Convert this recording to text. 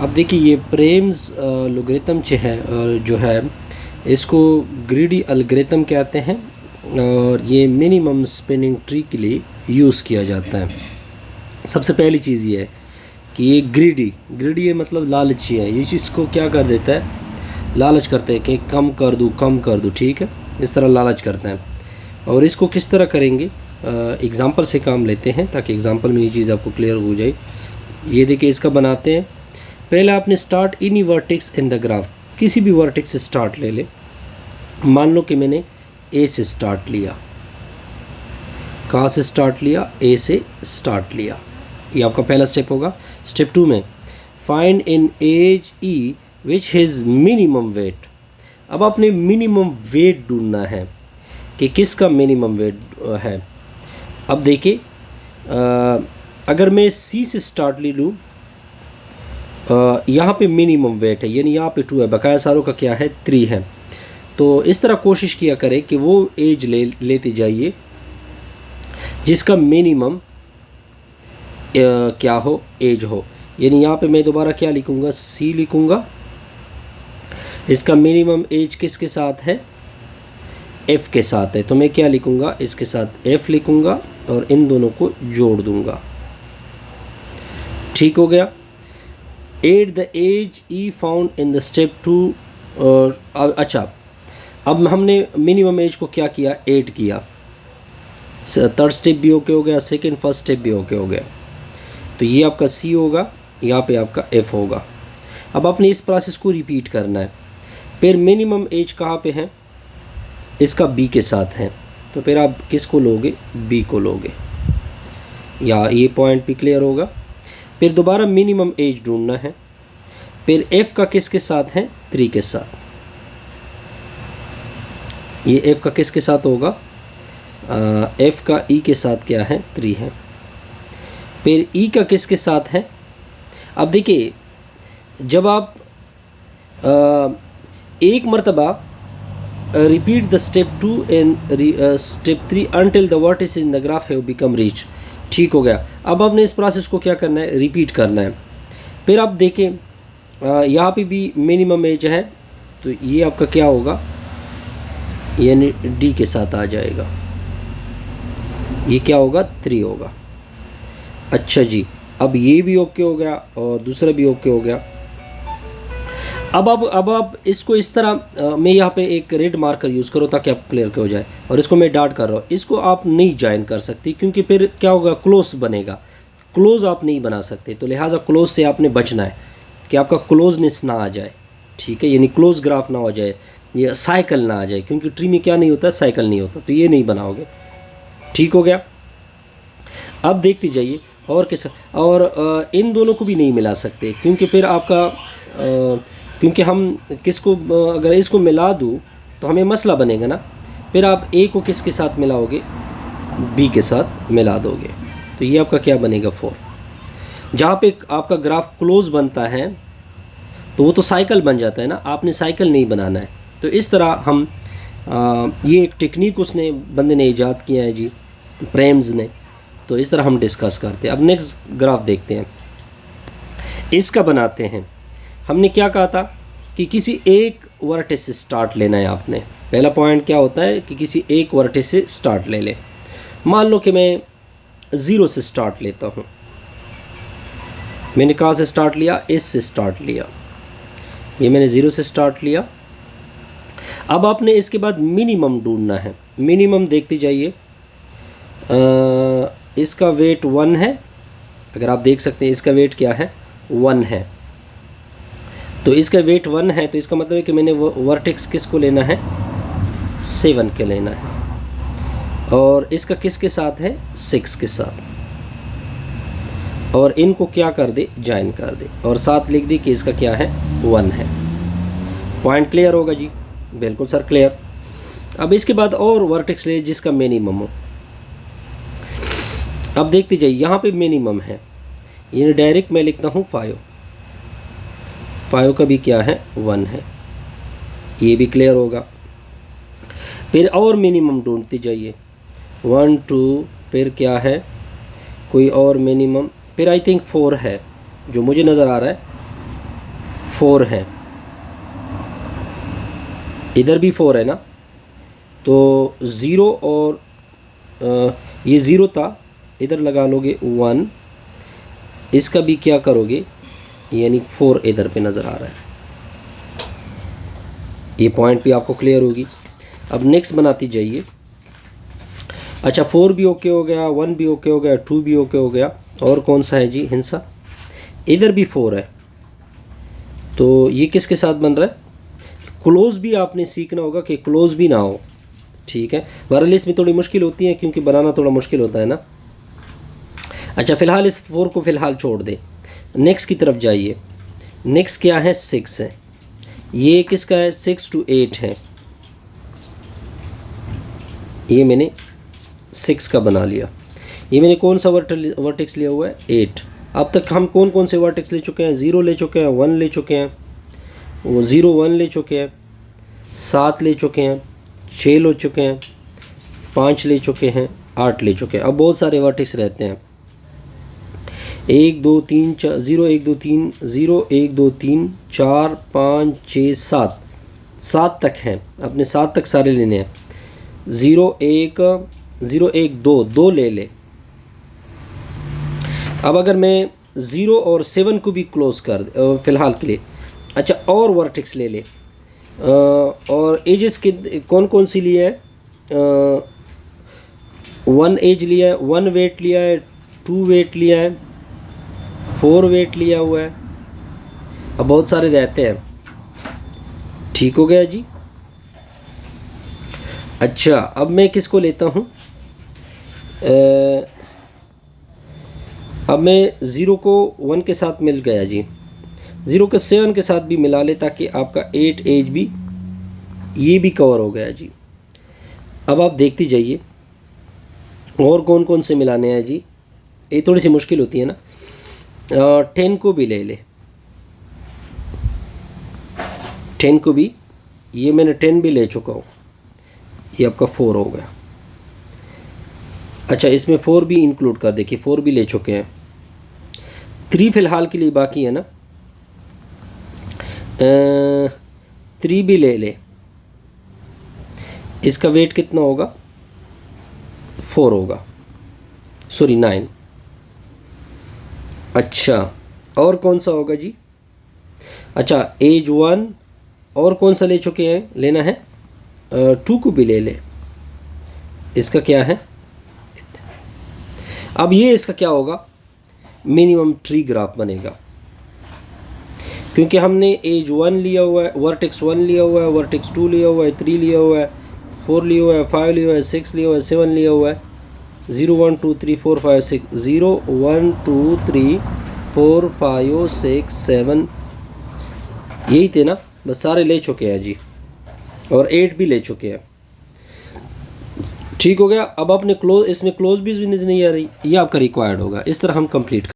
अब देखिए ये प्रेम्स लोगरिथम जो है इसको ग्रीडी एल्गोरिथम कहते हैं और ये मिनिमम स्पिनिंग ट्री के लिए यूज़ किया जाता है। सबसे पहली चीज़ ये है कि ये ग्रीडी ये मतलब लालची है। ये चीज़ को क्या कर देता है, लालच करते हैं कि कम कर दूँ, ठीक है, इस तरह लालच करते हैं। और इसको किस तरह करेंगे, एग्ज़ाम्पल से काम लेते हैं ताकि एग्ज़ाम्पल में ये चीज़ आपको क्लियर हो जाए। ये देखिए इसका बनाते हैं। पहले आपने start any vertex in the graph, किसी भी वर्टेक्स से स्टार्ट ले ले। मान लो कि मैंने ए से स्टार्ट लिया, कहाँ से स्टार्ट लिया, ए से स्टार्ट लिया। ये आपका पहला स्टेप होगा। स्टेप 2 में find in edge e which has minimum weight. अब आपने मिनिमम वेट ढूंढना है कि किसका मिनिमम वेट है। अब देखिए अगर मैं सी से स्टार्ट ले लूँ, यहाँ पे मिनिमम वेट है, यानी यहाँ पे 2 है, बकाया सारों का क्या है 3 है। तो इस तरह कोशिश किया करें कि वो एज लेते जाइए जिसका मिनिमम क्या हो, एज हो। यानी यहाँ पे मैं दोबारा क्या लिखूँगा, सी लिखूँगा। इसका मिनिमम एज किसके साथ है, एफ़ के साथ है, तो मैं क्या लिखूँगा, इसके साथ एफ़ लिखूँगा और इन दोनों को जोड़ दूँगा। ठीक हो गया। At the edge e found in the step 2। अच्छा, अब हमने मिनिमम एज को क्या किया, 8 किया। थर्ड स्टेप भी ओके हो गया, सेकंड फर्स्ट स्टेप भी ओके हो गया। तो ये आपका सी होगा, यहाँ पे आपका एफ होगा। अब आपने इस प्रोसेस को रिपीट करना है। फिर मिनिमम एज कहाँ पे है, इसका बी के साथ है, तो फिर आप किसको लोगे, बी को लोगे। या ये पॉइंट भी क्लियर होगा। फिर दोबारा मिनिमम एज ढूंढना है। फिर एफ का किसके साथ है, 3 के साथ। ये एफ का किसके साथ होगा, एफ का ई के साथ क्या है, 3 है। फिर ई का किसके साथ है। अब देखिए जब आप एक मरतबा repeat the step 2 and step 3 until the vertices in the graph have become reach. ठीक हो गया। अब आपने इस प्रोसेस को क्या करना है, रिपीट करना है। फिर आप देखें यहाँ पे भी मिनिमम एज है, तो ये आपका क्या होगा, यानी डी के साथ आ जाएगा। ये क्या होगा, 3 होगा। अच्छा जी, अब ये भी ओके हो गया और दूसरा भी ओके हो गया। अब आप इसको इस तरह मैं यहाँ पे एक रेड मार्कर यूज़ करो ताकि आप क्लियर हो जाए, और इसको मैं डॉट कर रहा हूँ। इसको आप नहीं ज्वाइन कर सकती क्योंकि फिर क्या होगा, क्लोज बनेगा। क्लोज आप नहीं बना सकते, तो लिहाजा क्लोज से आपने बचना है कि आपका क्लोजनेस ना आ जाए। ठीक है, यानी क्लोज ग्राफ ना हो जाए, ये साइकिल ना आ जाए, क्योंकि ट्री में क्या नहीं होता, साइकिल नहीं होता, तो ये नहीं बनाओगे। ठीक हो गया। अब देखते जाइए और किस, और इन दोनों को भी नहीं मिला सकते क्योंकि फिर आपका क्योंकि हम किसको अगर इसको मिला दूँ तो हमें मसला बनेगा ना। फिर आप ए को किसके साथ मिलाओगे, बी के साथ मिला दोगे, तो ये आपका क्या बनेगा, 4। जहाँ पे आपका ग्राफ क्लोज बनता है तो वो तो साइकिल बन जाता है ना, आपने साइकिल नहीं बनाना है। तो इस तरह हम ये एक टेक्निक उसने बंदे ने ईजाद किया है जी, प्रेम्स ने। तो इस तरह हम डिस्कस करते हैं। अब नेक्स्ट ग्राफ देखते हैं, इसका बनाते हैं। हमने क्या कहा था कि किसी एक वर्टेक्स से स्टार्ट लेना है आपने। पहला पॉइंट क्या होता है कि किसी एक वर्टेक्स से स्टार्ट ले ले। मान लो कि मैं 0 से स्टार्ट लेता हूँ। मैंने कहाँ से स्टार्ट लिया, इस से स्टार्ट लिया। ये मैंने 0 से स्टार्ट लिया। अब आपने इसके बाद मिनिमम ढूंढना है। मिनिमम देखते जाइए, इसका वेट 1 है। अगर आप देख सकते हैं इसका वेट क्या है, 1 है। तो इसका वेट 1 है, तो इसका मतलब है कि मैंने वो वर्टेक्स किसको लेना है, 7 के लेना है। और इसका किसके साथ है, 6 के साथ। और इनको क्या कर दे, ज्वाइन कर दे, और साथ लिख दे कि इसका क्या है, 1 है। पॉइंट क्लियर होगा जी, बिल्कुल सर क्लियर। अब इसके बाद और वर्टेक्स ले जिसका मिनिमम हो। अब देखते जाइए, यहाँ पे मिनिमम है, ये डायरेक्ट मैं लिखता हूँ 5 का भी क्या है, 1 है। ये भी क्लियर होगा। फिर और मिनिमम ढूंढते जाइए, 1 2, फिर क्या है, कोई और मिनिमम, फिर आई थिंक 4 है जो मुझे नज़र आ रहा है। 4 है, इधर भी 4 है ना, तो 0 और ये 0 था, इधर लगा लोगे 1, इसका भी क्या करोगे, यानी 4 इधर पे नज़र आ रहा है। ये पॉइंट भी आपको क्लियर होगी। अब नेक्स्ट बनाती जाइए। अच्छा 4 भी ओके हो गया, 1 भी ओके हो गया, 2 भी ओके हो गया, और कौन सा है जी, हिंसा, इधर भी 4 है, तो ये किसके साथ बन रहा है, क्लोज भी आपने सीखना होगा कि क्लोज भी ना हो, ठीक है। बहरहाल इसमें थोड़ी मुश्किल होती है क्योंकि बनाना थोड़ा मुश्किल होता है ना। अच्छा फ़िलहाल इस 4 को फ़िलहाल छोड़ दे, नेक्स्ट की तरफ जाइए। नेक्स्ट क्या है, 6 है, ये किसका है, 6 to 8 है, ये मैंने 6 का बना लिया। ये मैंने कौन सा वर्टेक्स लिया हुआ है, 8। अब तक हम कौन कौन से वर्टेक्स ले चुके हैं, 0 ले चुके हैं, 1 ले चुके हैं, वो 0 1 ले चुके हैं, 7 ले चुके हैं, 6 ले चुके हैं, 5 ले चुके हैं, 8 ले चुके हैं। अब बहुत सारे वर्टेक्स रहते हैं, 1 2 3 4 0 1 2 3 0 1 2 3 4 5 6 7 तक हैं, अपने 7 तक सारे लेने हैं। 0 1 2 ले ले। अब अगर मैं 0 और 7 को भी क्लोज़ कर फ़िलहाल के लिए, अच्छा और वर्टेक्स ले ले, और एजेस के कौन कौन सी लिए है, 1 एज लिया है, 1 वेट लिया है, 2 वेट लिया है, 4 वेट लिया हुआ है। अब बहुत सारे रहते हैं, ठीक हो गया जी। अच्छा अब मैं किसको लेता हूँ, अब मैं 0 को 1 के साथ मिल गया जी, 0 को 7 के साथ भी मिला ले ताकि आपका 8 एज भी ये भी कवर हो गया जी। अब आप देखती जाइए और कौन कौन से मिलाने हैं जी, ये थोड़ी सी मुश्किल होती है ना। 10 को भी ले ले, 10 को भी, ये मैंने 10 भी ले चुका हूँ, ये आपका 4 हो गया। अच्छा इसमें 4 भी इंक्लूड कर, देखिए 4 भी ले चुके हैं। 3 फ़िलहाल के लिए बाकी है ना, 3 भी ले ले, इसका वेट कितना होगा, 4 होगा, सॉरी 9। अच्छा और कौन सा होगा जी, अच्छा एज 1 और कौन सा ले चुके हैं, लेना है 2 को भी ले ले, इसका क्या है। अब ये इसका क्या होगा, मिनिमम ट्री ग्राफ बनेगा, क्योंकि हमने एज 1 लिया हुआ है, वर्टेक्स 1 लिया हुआ है, वर्टेक्स 2 लिया हुआ है, 3 लिया हुआ है, 4 लिया हुआ है, 5 लिया हुआ है, 6 लिया हुआ है, 7 लिया हुआ है, 0 1 2 3 4 5 6 0 1 2 3 4 5 6 7 यही थे ना, बस सारे ले चुके हैं जी, और 8 भी ले चुके हैं, ठीक हो गया। अब आपने क्लोज, इसमें क्लोज भी नहीं आ रही, ये आपका रिक्वायर्ड होगा, इस तरह हम कंप्लीट